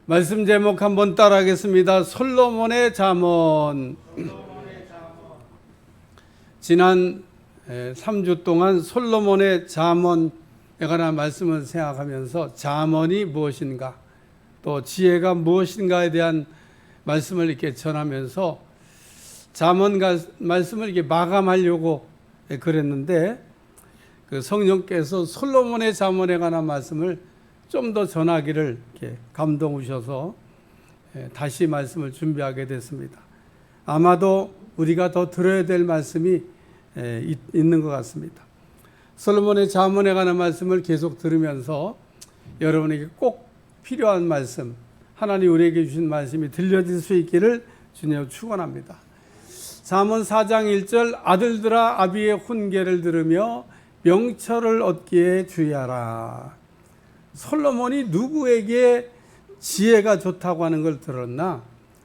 말씀 제목 한번 따라하겠습니다. 솔로몬의 잠언. 지난 3주 동안 솔로몬의 잠언에 관한 말씀을 생각하면서 잠언이 무엇인가, 또 지혜가 무엇인가에 대한 말씀을 이렇게 전하면서 잠언 말씀을 이렇게 마감하려고 그랬는데, 그 성령께서 솔로몬의 잠언에 관한 말씀을 좀 더 전하기를 이렇게 감동 주셔서 다시 말씀을 준비하게 됐습니다. 아마도 우리가 더 들어야 될 말씀이 있는 것 같습니다. 솔로몬의 잠언에 관한 말씀을 계속 들으면서 여러분에게 꼭 필요한 말씀, 하나님 우리에게 주신 말씀이 들려질 수 있기를 주님 축원합니다. 잠언 4장 1절, 아들들아 아비의 훈계를 들으며 명철을 얻기에 주의하라. 솔로몬이 누구에게 지혜가 좋다고 하는 걸 들었나?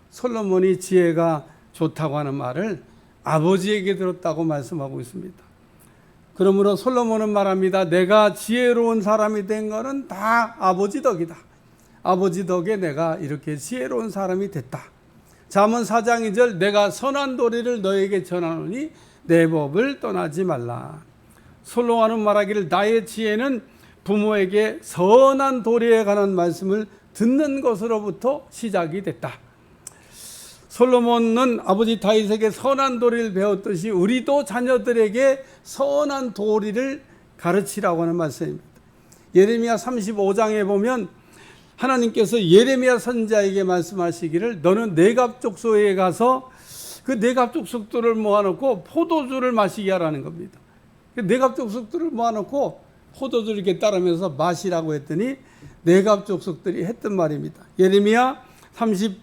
솔로몬이 지혜가 좋다고 하는 말을 아버지에게 들었다고 말씀하고 있습니다. 그러므로 솔로몬은 말합니다. 내가 지혜로운 사람이 된 것은 다 아버지 덕이다. 아버지 덕에 내가 이렇게 지혜로운 사람이 됐다. 잠언 4장 2절, 내가 선한 도리를 너에게 전하노니 내 법을 떠나지 말라. 솔로몬은 말하기를 나의 지혜는 부모에게 선한 도리에 관한 말씀을 듣는 것으로부터 시작이 됐다. 솔로몬은 아버지 다윗에게 선한 도리를 배웠듯이 우리도 자녀들에게 선한 도리를 가르치라고 하는 말씀입니다. 예레미야 35장에 보면 하나님께서 예레미야 선지자에게 말씀하시기를 너는 네갑 족속에 가서 그 네갑 족속들을 모아놓고 포도주를 마시게 하라는 겁니다. 그 네갑 족속들을 모아놓고 포도주를 이렇게 따르면서 마시라고 했더니 네갑 족속들이 했던 말입니다. 예레미야 35장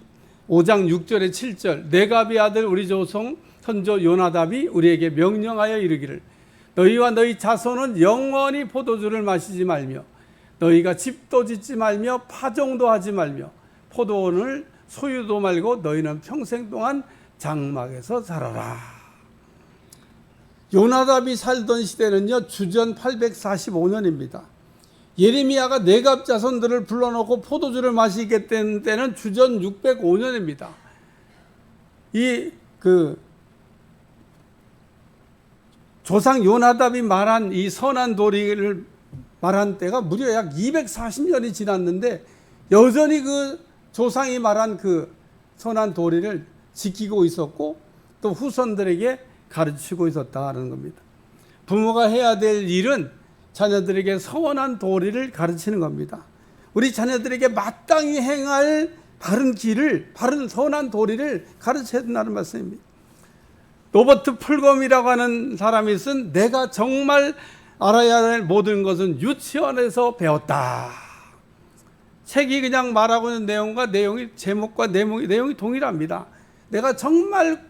6절에 7절, 네갑의 아들 우리 조상 선조 요나답이 우리에게 명령하여 이르기를 너희와 너희 자손은 영원히 포도주를 마시지 말며 너희가 집도 짓지 말며 파종도 하지 말며 포도원을 소유도 말고 너희는 평생 동안 장막에서 살아라. 요나답이 살던 시대는요, 주전 845년입니다. 예레미야가 네갑 자손들을 불러놓고 포도주를 마시게 된 때는 주전 605년입니다. 조상 요나답이 말한 이 선한 도리를 말한 때가 무려 약 240년이 지났는데 여전히 그 조상이 말한 그 선한 도리를 지키고 있었고 또 후손들에게 가르치고 있었다는 겁니다. 부모가 해야 될 일은 자녀들에게 선한 도리를 가르치는 겁니다. 우리 자녀들에게 마땅히 행할 바른 길을, 바른 선한 도리를 가르쳐야 된다는 말씀입니다. 로버트 풀검이라고 하는 사람이 쓴 내가 정말 알아야 할 모든 것은 유치원에서 배웠다. 책이 그냥 말하고 있는 내용과 내용이, 제목과 내용이 동일합니다. 내가 정말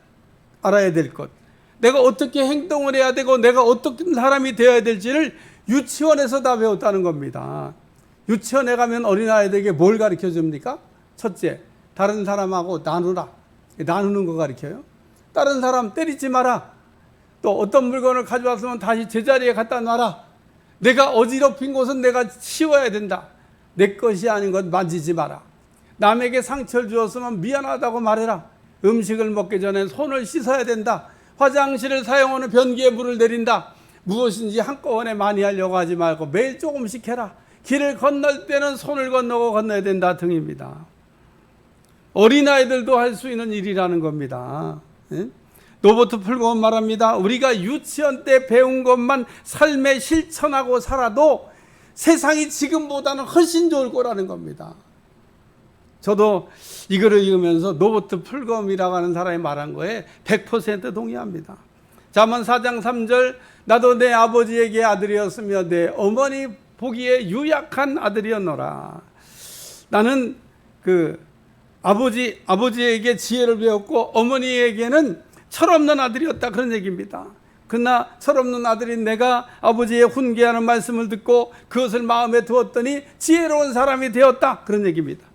알아야 될 것, 내가 어떻게 행동을 해야 되고 내가 어떤 사람이 되어야 될지를 유치원에서 다 배웠다는 겁니다. 유치원에 가면 어린아이들에게 뭘 가르쳐 줍니까? 첫째, 다른 사람하고 나누라. 나누는 거 가르쳐요. 다른 사람 때리지 마라. 또 어떤 물건을 가져왔으면 다시 제자리에 갖다 놔라. 내가 어지럽힌 곳은 내가 치워야 된다. 내 것이 아닌 것 만지지 마라. 남에게 상처를 주었으면 미안하다고 말해라. 음식을 먹기 전에 손을 씻어야 된다. 화장실을 사용하는 변기에 물을 내린다. 무엇인지 한꺼번에 많이 하려고 하지 말고 매일 조금씩 해라. 길을 건널 때는 손을 건너고 건너야 된다 등입니다. 어린아이들도 할 수 있는 일이라는 겁니다. 로버트 풀검은 말합니다. 우리가 유치원 때 배운 것만 삶에 실천하고 살아도 세상이 지금보다는 훨씬 좋을 거라는 겁니다. 저도 이거를 읽으면서 로버트 풀검이라고 하는 사람이 말한 거에 100% 동의합니다. 잠언 4장 3절, 나도 내 아버지에게 아들이었으며 내 어머니 보기에 유약한 아들이었노라. 나는 아버지에게 지혜를 배웠고 어머니에게는 철없는 아들이었다, 그런 얘기입니다. 그러나 철없는 아들인 내가 아버지의 훈계하는 말씀을 듣고 그것을 마음에 두었더니 지혜로운 사람이 되었다, 그런 얘기입니다.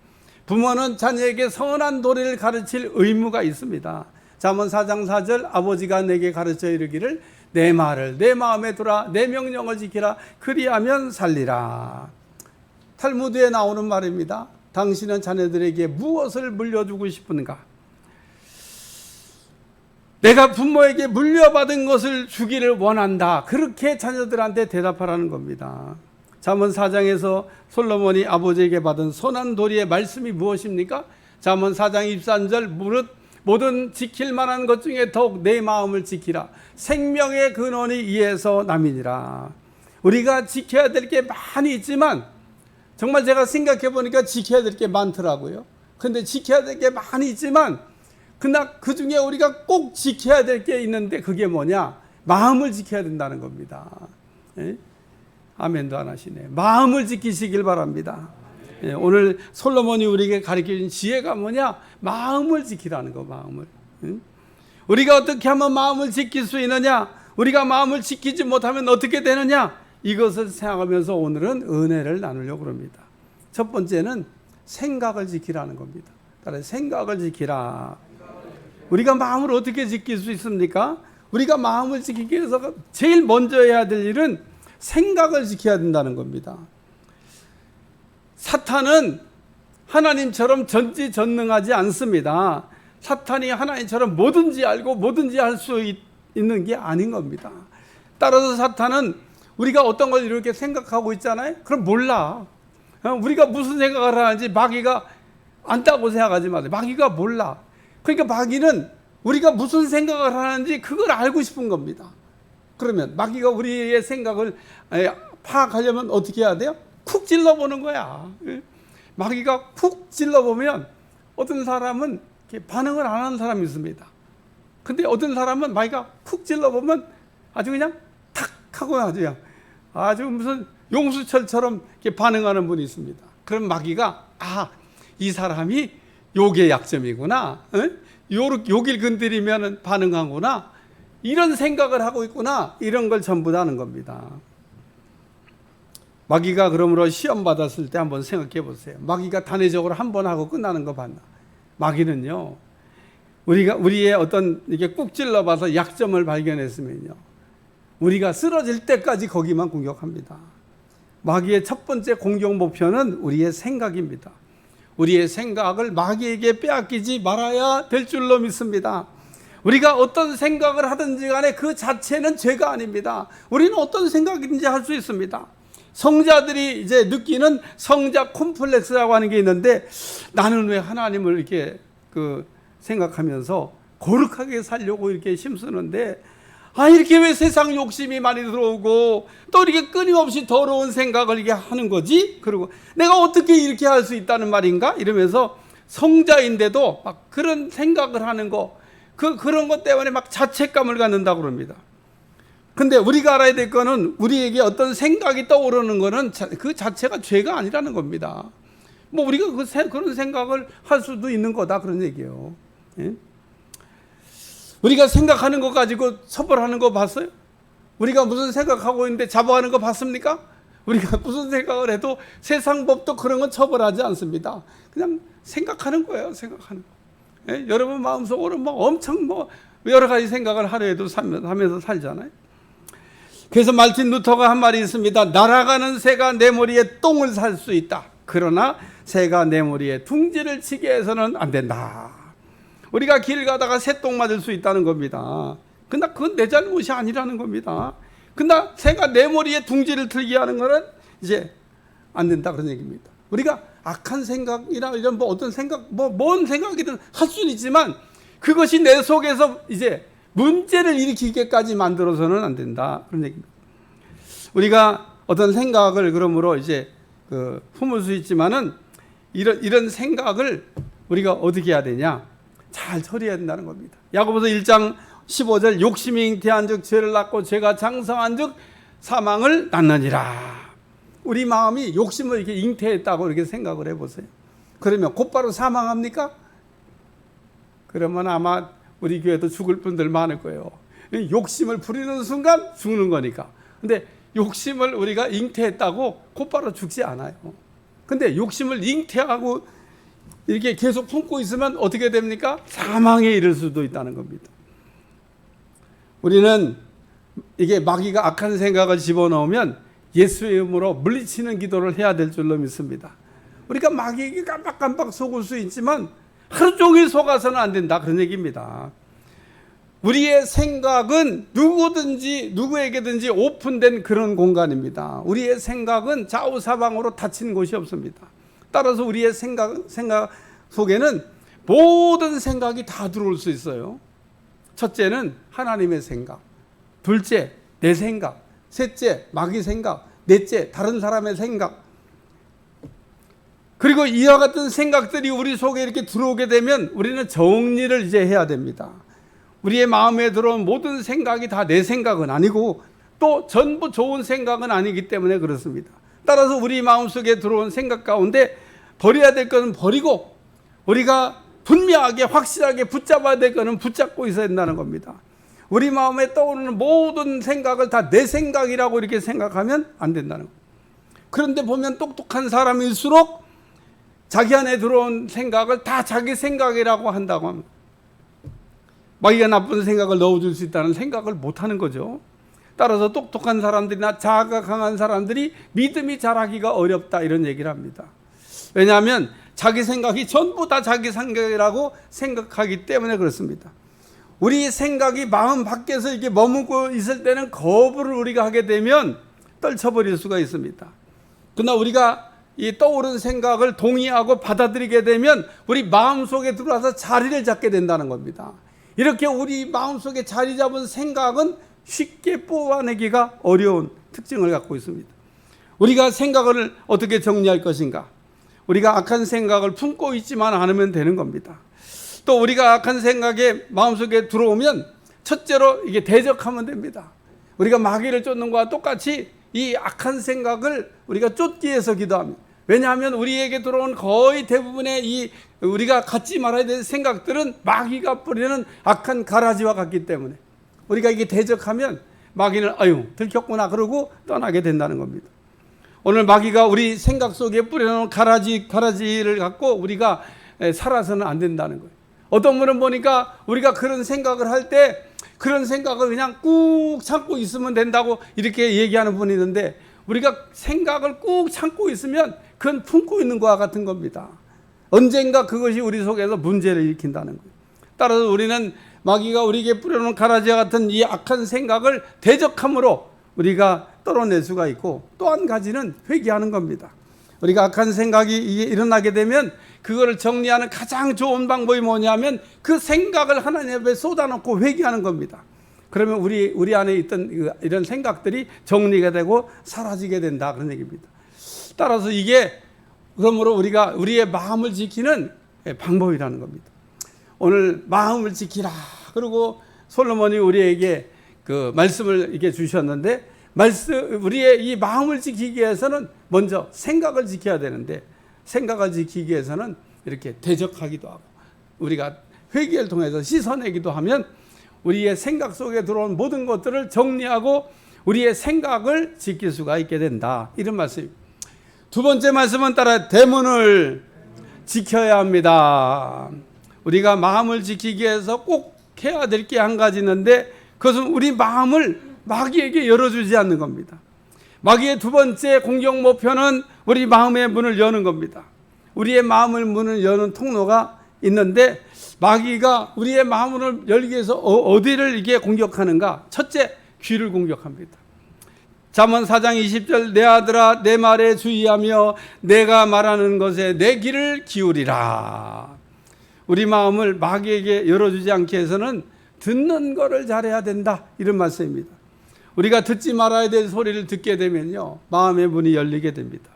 부모는 자녀에게 선한 도리를 가르칠 의무가 있습니다. 잠언 4장 4절, 아버지가 내게 가르쳐 이르기를 내 말을 내 마음에 두라, 내 명령을 지키라, 그리하면 살리라. 탈무드에 나오는 말입니다. 당신은 자녀들에게 무엇을 물려주고 싶은가? 내가 부모에게 물려받은 것을 주기를 원한다. 그렇게 자녀들한테 대답하라는 겁니다. 잠언 4장에서 솔로몬이 아버지에게 받은 손안도리의 말씀이 무엇입니까? 잠언 4장 23절 무릇 모든 지킬 만한 것 중에 더욱 내 마음을 지키라. 생명의 근원이 이에서 남이니라. 우리가 지켜야 될 게 많이 있지만 정말 제가 생각해 보니까 지켜야 될 게 많더라고요. 근데 지켜야 될 게 많이 있지만 그러나 그 중에 우리가 꼭 지켜야 될 게 있는데 그게 뭐냐? 마음을 지켜야 된다는 겁니다. 예? 아멘도 안 하시네. 마음을 지키시길 바랍니다. 예, 오늘 솔로몬이 우리에게 가르쳐준 지혜가 뭐냐? 마음을 지키라는 거, 마음을. 우리가 어떻게 하면 마음을 지킬 수 있느냐? 우리가 마음을 지키지 못하면 어떻게 되느냐? 이것을 생각하면서 오늘은 은혜를 나누려고 합니다. 첫 번째는 생각을 지키라는 겁니다. 따라서 생각을 지키라. 우리가 마음을 어떻게 지킬 수 있습니까? 우리가 마음을 지키기 위해서 제일 먼저 해야 될 일은 생각을 지켜야 된다는 겁니다. 사탄은 하나님처럼 전지전능하지 않습니다. 사탄이 하나님처럼 뭐든지 알고 뭐든지 할 수 있는 게 아닌 겁니다. 따라서 사탄은 우리가 어떤 걸 이렇게 생각하고 있잖아요. 그럼 몰라. 우리가 무슨 생각을 하는지 마귀가 안다고 생각하지 마세요. 마귀가 몰라. 그러니까 마귀는 우리가 무슨 생각을 하는지 그걸 알고 싶은 겁니다. 그러면 마귀가 우리의 생각을 파악하려면 어떻게 해야 돼요? 쿡 찔러보는 거야. 마귀가 쿡 찔러보면 어떤 사람은 반응을 안 하는 사람이 있습니다. 근데 어떤 사람은 마귀가 쿡 찔러보면 아주 그냥 탁 하고 아주 무슨 용수철처럼 이렇게 반응하는 분이 있습니다. 그럼 마귀가 이 사람이 욕의 약점이구나. 욕을 건드리면 반응하구나. 이런 생각을 하고 있구나. 이런 걸 전부 다 하는 겁니다. 마귀가 그러므로 시험 받았을 때 한번 생각해 보세요. 마귀가 단회적으로 한 번 하고 끝나는 거 봤나? 마귀는요, 우리의 어떤 이게 꾹 찔러봐서 약점을 발견했으면요, 우리가 쓰러질 때까지 거기만 공격합니다. 마귀의 첫 번째 공격 목표는 우리의 생각입니다. 우리의 생각을 마귀에게 빼앗기지 말아야 될 줄로 믿습니다. 우리가 어떤 생각을 하든지 간에 그 자체는 죄가 아닙니다. 우리는 어떤 생각인지 할 수 있습니다. 성자들이 이제 느끼는 성자 콤플렉스라고 하는 게 있는데, 나는 왜 하나님을 이렇게 생각하면서 거룩하게 살려고 이렇게 힘쓰는데, 이렇게 왜 세상 욕심이 많이 들어오고 또 이렇게 끊임없이 더러운 생각을 이렇게 하는 거지? 그리고 내가 어떻게 이렇게 할 수 있다는 말인가? 이러면서 성자인데도 막 그런 생각을 하는 거, 그런 것 때문에 막 자책감을 갖는다고 그럽니다. 근데 우리가 알아야 될 거는 우리에게 어떤 생각이 떠오르는 거는 그 자체가 죄가 아니라는 겁니다. 뭐 우리가 그런 생각을 할 수도 있는 거다, 그런 얘기예요. 예? 우리가 생각하는 거 가지고 처벌하는 거 봤어요? 우리가 무슨 생각하고 있는데 잡아가는 거 봤습니까? 우리가 무슨 생각을 해도 세상 법도 그런 건 처벌하지 않습니다. 그냥 생각하는 거예요, 생각하는 거. 예? 여러분 마음속으로 엄청 여러 가지 생각을 하루에도 하면서 살잖아요. 그래서 말틴 루터가 한 말이 있습니다. 날아가는 새가 내 머리에 똥을 살 수 있다. 그러나 새가 내 머리에 둥지를 치게 해서는 안 된다. 우리가 길 가다가 새똥 맞을 수 있다는 겁니다. 근데 그건 내 잘못이 아니라는 겁니다. 근데 새가 내 머리에 둥지를 틀게 하는 거는 이제 안 된다, 그런 얘기입니다. 우리가 악한 생각이나 이런 어떤 생각, 뭔 생각이든 할 수는 있지만 그것이 내 속에서 이제 문제를 일으키게까지 만들어서는 안 된다, 그런 얘기입니다. 우리가 어떤 생각을 그러므로 이제 품을 수 있지만은 이런 생각을 우리가 어떻게 해야 되냐? 잘 처리해야 된다는 겁니다. 야고보서 1장 15절 욕심이 잉태한즉 죄를 낳고 죄가 장성한즉 사망을 낳느니라. 우리 마음이 욕심을 이렇게 잉태했다고 이렇게 생각을 해보세요. 그러면 곧바로 사망합니까? 그러면 아마 우리 교회도 죽을 분들 많을 거예요. 욕심을 부리는 순간 죽는 거니까. 근데 욕심을 우리가 잉태했다고 곧바로 죽지 않아요. 근데 욕심을 잉태하고 이렇게 계속 품고 있으면 어떻게 됩니까? 사망에 이를 수도 있다는 겁니다. 우리는 이게 마귀가 악한 생각을 집어넣으면 예수의 이름으로 물리치는 기도를 해야 될 줄로 믿습니다. 우리가 마귀에게 깜빡깜빡 속을 수 있지만 하루 종일 속아서는 안 된다, 그런 얘기입니다. 우리의 생각은 누구에게든지 오픈된 그런 공간입니다. 우리의 생각은 좌우사방으로 닫힌 곳이 없습니다. 따라서 우리의 생각 속에는 모든 생각이 다 들어올 수 있어요. 첫째는 하나님의 생각, 둘째 내 생각, 셋째 마귀 생각, 넷째 다른 사람의 생각. 그리고 이와 같은 생각들이 우리 속에 이렇게 들어오게 되면 우리는 정리를 이제 해야 됩니다. 우리의 마음에 들어온 모든 생각이 다 내 생각은 아니고 또 전부 좋은 생각은 아니기 때문에 그렇습니다. 따라서 우리 마음속에 들어온 생각 가운데 버려야 될 것은 버리고 우리가 분명하게 확실하게 붙잡아야 될 것은 붙잡고 있어야 된다는 겁니다. 우리 마음에 떠오르는 모든 생각을 다 내 생각이라고 이렇게 생각하면 안 된다는 겁니다. 그런데 보면 똑똑한 사람일수록 자기 안에 들어온 생각을 다 자기 생각이라고 한다고 합니다. 마귀가 나쁜 생각을 넣어줄 수 있다는 생각을 못하는 거죠. 따라서 똑똑한 사람들이나 자아가 강한 사람들이 믿음이 자라기가 어렵다, 이런 얘기를 합니다. 왜냐하면 자기 생각이 전부 다 자기 생각이라고 생각하기 때문에 그렇습니다. 우리 생각이 마음 밖에서 이렇게 머무고 있을 때는 거부를 우리가 하게 되면 떨쳐버릴 수가 있습니다. 그러나 우리가 이 떠오른 생각을 동의하고 받아들이게 되면 우리 마음속에 들어와서 자리를 잡게 된다는 겁니다. 이렇게 우리 마음속에 자리 잡은 생각은 쉽게 뽑아내기가 어려운 특징을 갖고 있습니다. 우리가 생각을 어떻게 정리할 것인가? 우리가 악한 생각을 품고 있지만 않으면 되는 겁니다. 또 우리가 악한 생각에 마음속에 들어오면 첫째로 이게 대적하면 됩니다. 우리가 마귀를 쫓는 것과 똑같이 이 악한 생각을 우리가 쫓기 위해서 기도합니다. 왜냐하면 우리에게 들어온 거의 대부분의 이 우리가 갖지 말아야 될 생각들은 마귀가 뿌리는 악한 가라지와 같기 때문에 우리가 이게 대적하면 마귀는 아유 들켰구나 그러고 떠나게 된다는 겁니다. 오늘 마귀가 우리 생각 속에 뿌려놓은 가라지를 갖고 우리가 살아서는 안 된다는 거예요. 어떤 분은 보니까 우리가 그런 생각을 할 때 그런 생각을 그냥 꾹 참고 있으면 된다고 이렇게 얘기하는 분이 있는데 우리가 생각을 꾹 참고 있으면 그건 품고 있는 것과 같은 겁니다. 언젠가 그것이 우리 속에서 문제를 일으킨다는 거예요. 따라서 우리는 마귀가 우리에게 뿌려놓은 가라지와 같은 이 악한 생각을 대적함으로 우리가 떨어낼 수가 있고 또 한 가지는 회개하는 겁니다. 우리가 악한 생각이 일어나게 되면 그거를 정리하는 가장 좋은 방법이 뭐냐면 그 생각을 하나님 앞에 쏟아놓고 회개하는 겁니다. 그러면 우리 안에 있던 이런 생각들이 정리가 되고 사라지게 된다, 그런 얘기입니다. 따라서 이게 그러므로 우리가 우리의 마음을 지키는 방법이라는 겁니다. 오늘 마음을 지키라. 그리고 솔로몬이 우리에게 그 말씀을 이렇게 주셨는데 우리의 이 마음을 지키기 위해서는 먼저 생각을 지켜야 되는데 생각을 지키기 위해서는 이렇게 대적하기도 하고 우리가 회개를 통해서 씻어내기도 하면 우리의 생각 속에 들어온 모든 것들을 정리하고 우리의 생각을 지킬 수가 있게 된다, 이런 말씀입니다. 두 번째 말씀은 따라 대문을 지켜야 합니다. 우리가 마음을 지키기 위해서 꼭 해야 될 게 한 가지 있는데 그것은 우리 마음을 마귀에게 열어주지 않는 겁니다. 마귀의 두 번째 공격 목표는 우리 마음의 문을 여는 겁니다. 우리의 마음을 문을 여는 통로가 있는데 마귀가 우리의 마음을 열기 위해서 어디를 이게 공격하는가? 첫째, 귀를 공격합니다. 잠언 4장 20절 내 아들아 내 말에 주의하며 내가 말하는 것에 내 귀를 기울이라. 우리 마음을 마귀에게 열어주지 않게 해서는 듣는 거를 잘해야 된다, 이런 말씀입니다. 우리가 듣지 말아야 될 소리를 듣게 되면요 마음의 문이 열리게 됩니다.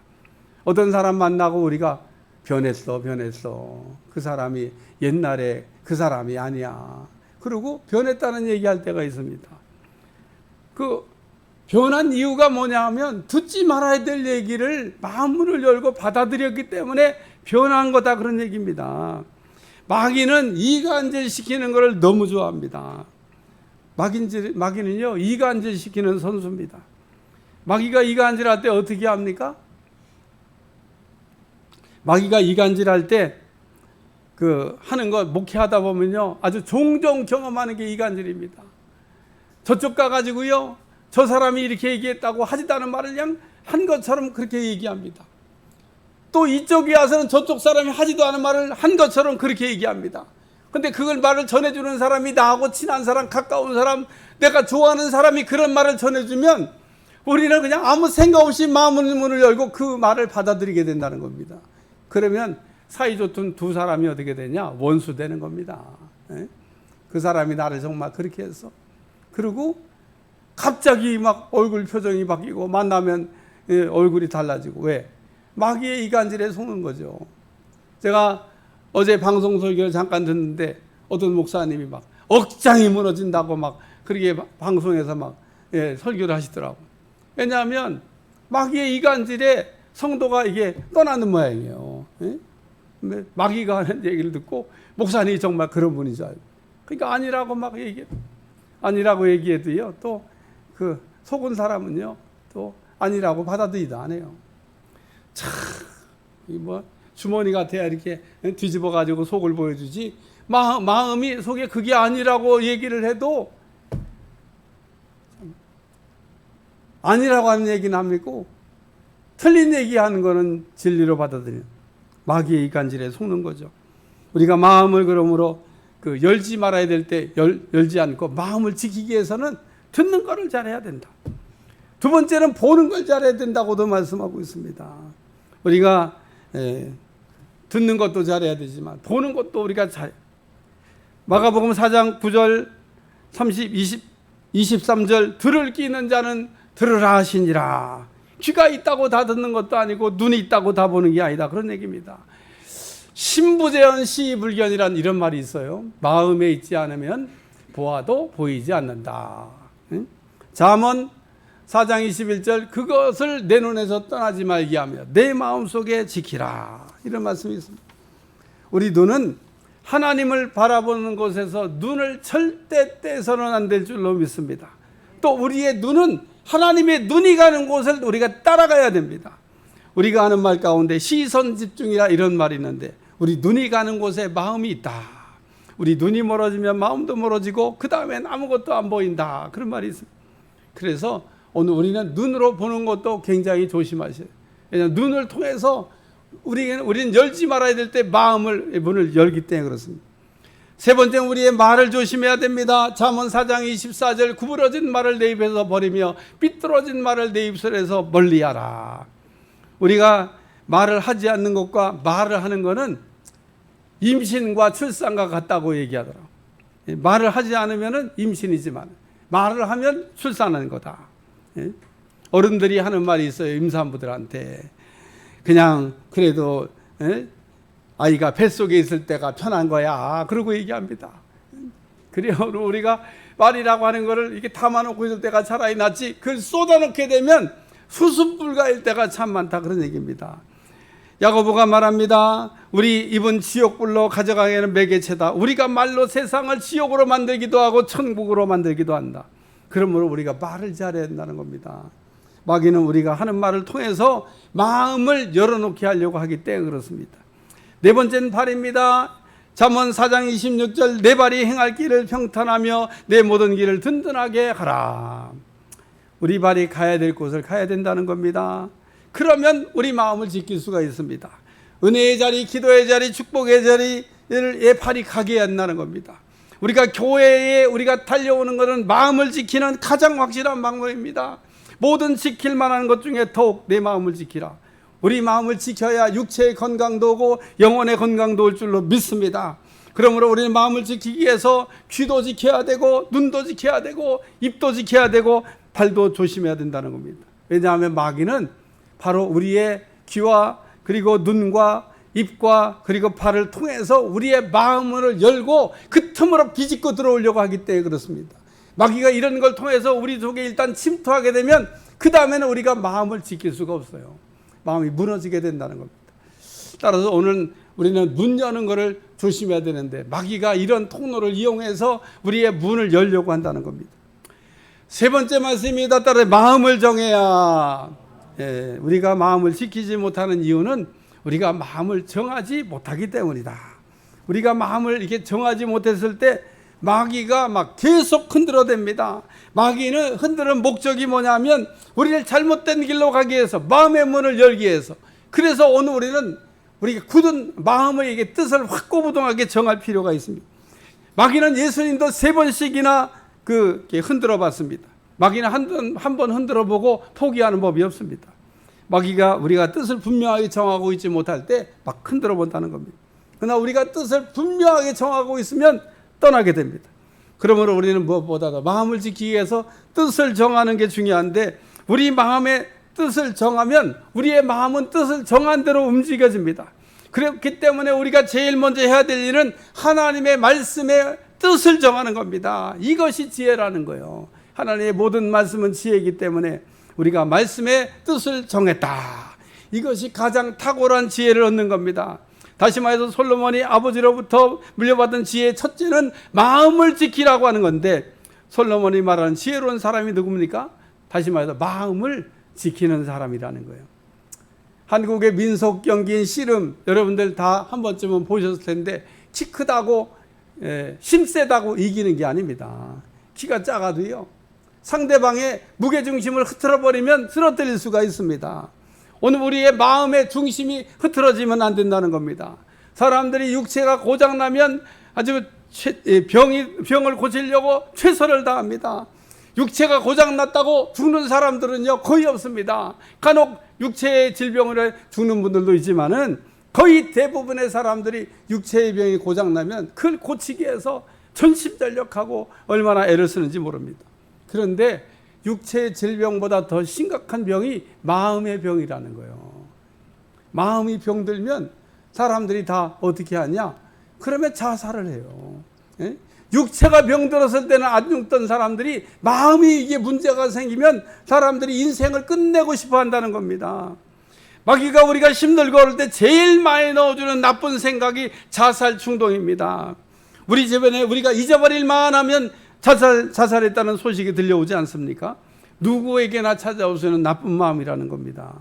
어떤 사람 만나고 우리가 변했어 그 사람이 옛날에 그 사람이 아니야 그리고 변했다는 얘기할 때가 있습니다. 그 변한 이유가 뭐냐 하면 듣지 말아야 될 얘기를 마음문을 열고 받아들였기 때문에 변한 거다, 그런 얘기입니다. 마귀는 이간질시키는 것을 너무 좋아합니다. 마귀는요 이간질시키는 선수입니다. 마귀가 이간질할 때 어떻게 합니까? 마귀가 이간질할 때 하는 거 목회하다 보면요 아주 종종 경험하는 게 이간질입니다. 저쪽 가가지고요 저 사람이 이렇게 얘기했다고 하지도 않은 말을 그냥 한 것처럼 그렇게 얘기합니다. 또 이쪽에 와서는 저쪽 사람이 하지도 않은 말을 한 것처럼 그렇게 얘기합니다. 근데 그걸 말을 전해주는 사람이 나하고 친한 사람, 가까운 사람, 내가 좋아하는 사람이 그런 말을 전해주면 우리는 그냥 아무 생각 없이 마음의 문을 열고 그 말을 받아들이게 된다는 겁니다. 그러면 사이좋던 두 사람이 어떻게 되냐? 원수 되는 겁니다. 그 사람이 나를 정말 그렇게 해서, 그리고 갑자기 막 얼굴 표정이 바뀌고 만나면 얼굴이 달라지고. 왜? 마귀의 이간질에 속는 거죠. 제가 어제 방송 설교를 잠깐 듣는데 어떤 목사님이 막 억장이 무너진다고 막 그렇게 방송에서 막 설교를 하시더라고. 왜냐하면 마귀의 이간질에 성도가 이게 떠나는 모양이에요. 마귀가 하는 얘기를 듣고 목사님이 정말 그런 분인 줄 알고. 그러니까 아니라고 막 아니라고 얘기해도요, 또 그 속은 사람은요, 또 아니라고 받아들이도 안 해요. 참, 뭐 주머니 같아야 이렇게 뒤집어 가지고 속을 보여주지, 마음이 속에 그게 아니라고 얘기를 해도 아니라고 하는 얘기는 안 믿고 틀린 얘기하는 거는 진리로 받아들이는 마귀의 이간질에 속는 거죠. 우리가 마음을 그러므로 열지 말아야 될 때 열지 않고 마음을 지키기 위해서는 듣는 거를 잘해야 된다. 두 번째는 보는 걸 잘해야 된다고도 말씀하고 있습니다. 우리가 듣는 것도 잘해야 되지만 보는 것도 우리가 잘. 마가복음 4장 9절 23절 들을 귀 있는 자는 들으라 하시니라. 귀가 있다고 다 듣는 것도 아니고 눈이 있다고 다 보는 게 아니다. 그런 얘기입니다. 신부재현 시불견이란 이런 말이 있어요. 마음에 있지 않으면 보아도 보이지 않는다. 잠언 4장 21절 그것을 내 눈에서 떠나지 말게 하며 내 마음속에 지키라. 이런 말씀이 있습니다. 우리 눈은 하나님을 바라보는 곳에서 눈을 절대 떼서는 안 될 줄로 믿습니다. 또 우리의 눈은 하나님의 눈이 가는 곳을 우리가 따라가야 됩니다. 우리가 하는 말 가운데 시선 집중이라 이런 말이 있는데 우리 눈이 가는 곳에 마음이 있다. 우리 눈이 멀어지면 마음도 멀어지고 그 다음엔 아무것도 안 보인다. 그런 말이 있습니다. 그래서 오늘 우리는 눈으로 보는 것도 굉장히 조심하셔야 돼요. 왜냐하면 눈을 통해서 우리는 열지 말아야 될 때 마음을 문을 열기 때문에 그렇습니다. 세 번째는 우리의 말을 조심해야 됩니다. 잠언 4장 24절 구부러진 말을 내 입에서 버리며 삐뚤어진 말을 내 입술에서 멀리하라. 우리가 말을 하지 않는 것과 말을 하는 것은 임신과 출산과 같다고 얘기하더라고요. 말을 하지 않으면 임신이지만 말을 하면 출산하는 거다. 어른들이 하는 말이 있어요. 임산부들한테. 그냥 그래도 아이가 뱃속에 있을 때가 편한 거야. 그러고 얘기합니다. 그래요. 우리가 말이라고 하는 거를 이렇게 담아놓고 있을 때가 차라리 낫지 그걸 쏟아놓게 되면 수습불가일 때가 참 많다. 그런 얘기입니다. 야고보가 말합니다. 우리 입은 지옥불로 가져가기에는 매개체다. 우리가 말로 세상을 지옥으로 만들기도 하고 천국으로 만들기도 한다. 그러므로 우리가 말을 잘해야 된다는 겁니다. 마귀는 우리가 하는 말을 통해서 마음을 열어놓게 하려고 하기 때문에 그렇습니다. 네 번째는 발입니다. 잠언 4장 26절 내 발이 행할 길을 평탄하며 내 모든 길을 든든하게 하라. 우리 발이 가야 될 곳을 가야 된다는 겁니다. 그러면 우리 마음을 지킬 수가 있습니다. 은혜의 자리, 기도의 자리, 축복의 자리에 발이 가게 한다는 겁니다. 우리가 교회에 우리가 달려오는 것은 마음을 지키는 가장 확실한 방법입니다. 모든 지킬 만한 것 중에 더욱 내 마음을 지키라. 우리 마음을 지켜야 육체의 건강도 오고 영혼의 건강도 올 줄로 믿습니다. 그러므로 우리는 마음을 지키기 위해서 귀도 지켜야 되고 눈도 지켜야 되고 입도 지켜야 되고 발도 조심해야 된다는 겁니다. 왜냐하면 마귀는 바로 우리의 귀와 그리고 눈과 입과 그리고 발을 통해서 우리의 마음을 열고 그 틈으로 비집고 들어오려고 하기 때문에 그렇습니다. 마귀가 이런 걸 통해서 우리 속에 일단 침투하게 되면 그 다음에는 우리가 마음을 지킬 수가 없어요. 마음이 무너지게 된다는 겁니다. 따라서 오늘 우리는 문 여는 것을 조심해야 되는데 마귀가 이런 통로를 이용해서 우리의 문을 열려고 한다는 겁니다. 세 번째 말씀입니다. 따라서 마음을 정해야. 우리가 마음을 지키지 못하는 이유는 우리가 마음을 정하지 못하기 때문이다. 우리가 마음을 이렇게 정하지 못했을 때 마귀가 막 계속 흔들어댑니다. 마귀는 흔드는 목적이 뭐냐면 우리를 잘못된 길로 가기 위해서 마음의 문을 열기 위해서 그래서 오늘 우리는 우리가 굳은 마음의 이게 뜻을 확고부동하게 정할 필요가 있습니다. 마귀는 예수님도 3번씩이나 흔들어 봤습니다. 마귀는 한 번 흔들어 보고 포기하는 법이 없습니다. 마귀가 우리가 뜻을 분명하게 정하고 있지 못할 때 막 흔들어 본다는 겁니다. 그러나 우리가 뜻을 분명하게 정하고 있으면 떠나게 됩니다. 그러므로 우리는 무엇보다도 마음을 지키기 위해서 뜻을 정하는 게 중요한데, 우리 마음의 뜻을 정하면 우리의 마음은 뜻을 정한 대로 움직여집니다. 그렇기 때문에 우리가 제일 먼저 해야 될 일은 하나님의 말씀의 뜻을 정하는 겁니다. 이것이 지혜라는 거예요. 하나님의 모든 말씀은 지혜이기 때문에 우리가 말씀의 뜻을 정했다. 이것이 가장 탁월한 지혜를 얻는 겁니다. 다시 말해서 솔로몬이 아버지로부터 물려받은 지혜의 첫째는 마음을 지키라고 하는 건데, 솔로몬이 말하는 지혜로운 사람이 누굽니까? 다시 말해서 마음을 지키는 사람이라는 거예요. 한국의 민속 경기인 씨름, 여러분들 다 한 번쯤은 보셨을 텐데, 키 크다고 힘 세다고 이기는 게 아닙니다. 키가 작아도요, 상대방의 무게중심을 흐트러 버리면 쓰러뜨릴 수가 있습니다. 오늘 우리의 마음의 중심이 흐트러지면 안 된다는 겁니다. 사람들이 육체가 고장나면 아주 병을 고치려고 최선을 다합니다. 육체가 고장났다고 죽는 사람들은요 거의 없습니다. 간혹 육체의 질병으로 죽는 분들도 있지만은 거의 대부분의 사람들이 육체의 병이 고장나면 그걸 고치기 위해서 전심전력하고 얼마나 애를 쓰는지 모릅니다. 그런데 육체의 질병보다 더 심각한 병이 마음의 병이라는 거예요. 마음이 병들면 사람들이 다 어떻게 하냐? 그러면 자살을 해요. 예? 육체가 병들었을 때는 안 죽던 사람들이 마음이 이게 문제가 생기면 사람들이 인생을 끝내고 싶어 한다는 겁니다. 마귀가 우리가 힘들고 그럴 때 제일 많이 넣어주는 나쁜 생각이 자살 충동입니다. 우리 주변에 우리가 잊어버릴 만하면 자살했다는 소식이 들려오지 않습니까? 누구에게나 찾아올 수 있는 나쁜 마음이라는 겁니다.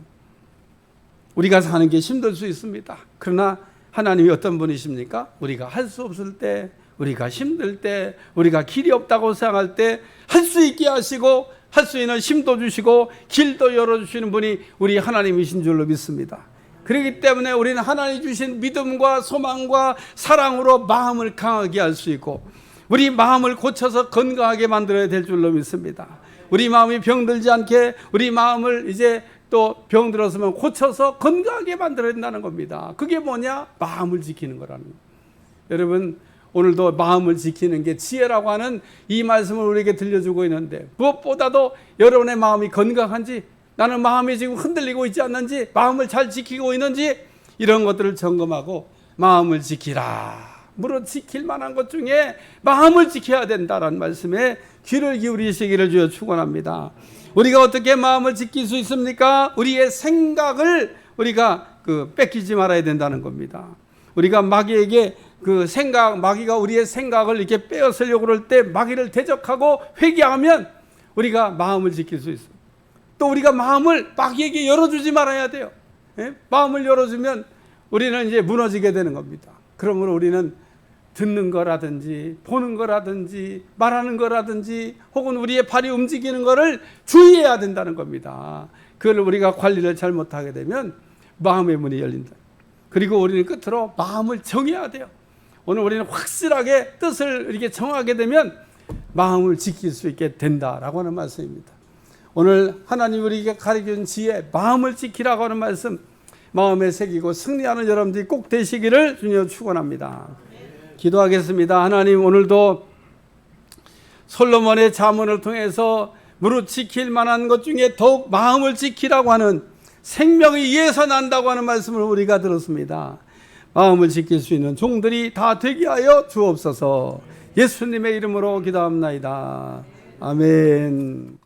우리가 사는 게 힘들 수 있습니다. 그러나 하나님이 어떤 분이십니까? 우리가 할 수 없을 때, 우리가 힘들 때, 우리가 길이 없다고 생각할 때 할 수 있게 하시고 할 수 있는 힘도 주시고 길도 열어주시는 분이 우리 하나님이신 줄로 믿습니다. 그렇기 때문에 우리는 하나님 주신 믿음과 소망과 사랑으로 마음을 강하게 할 수 있고, 우리 마음을 고쳐서 건강하게 만들어야 될 줄로 믿습니다. 우리 마음이 병들지 않게 우리 마음을 이제 또 병들었으면 고쳐서 건강하게 만들어야 된다는 겁니다. 그게 뭐냐? 마음을 지키는 거라는 거예요. 여러분, 오늘도 마음을 지키는 게 지혜라고 하는 이 말씀을 우리에게 들려주고 있는데, 무엇보다도 여러분의 마음이 건강한지, 나는 마음이 지금 흔들리고 있지 않는지, 마음을 잘 지키고 있는지, 이런 것들을 점검하고 마음을 지키라. 무릇 지킬 만한 것 중에 마음을 지켜야 된다라는 말씀에 귀를 기울이시기를 주여 축원합니다. 우리가 어떻게 마음을 지킬 수 있습니까? 우리의 생각을 우리가 뺏기지 말아야 된다는 겁니다. 우리가 마귀에게 마귀가 우리의 생각을 이렇게 빼앗으려고 그럴 때 마귀를 대적하고 회개하면 우리가 마음을 지킬 수 있어요. 또 우리가 마음을 마귀에게 열어주지 말아야 돼요. 예? 마음을 열어주면 우리는 이제 무너지게 되는 겁니다. 그러므로 우리는 듣는 거라든지 보는 거라든지 말하는 거라든지 혹은 우리의 발이 움직이는 거를 주의해야 된다는 겁니다. 그걸 우리가 관리를 잘못하게 되면 마음의 문이 열린다. 그리고 우리는 끝으로 마음을 정해야 돼요. 오늘 우리는 확실하게 뜻을 이렇게 정하게 되면 마음을 지킬 수 있게 된다라고 하는 말씀입니다. 오늘 하나님 우리에게 가르쳐준 지혜, 마음을 지키라고 하는 말씀, 마음에 새기고 승리하는 여러분들이 꼭 되시기를 주님 축원합니다. 기도하겠습니다. 하나님, 오늘도 솔로몬의 잠언을 통해서 무릇 지킬 만한 것 중에 더욱 마음을 지키라고 하는, 생명이 이에서 난다고 하는 말씀을 우리가 들었습니다. 마음을 지킬 수 있는 종들이 다 되게 하여 주옵소서. 예수님의 이름으로 기도합나이다. 아멘.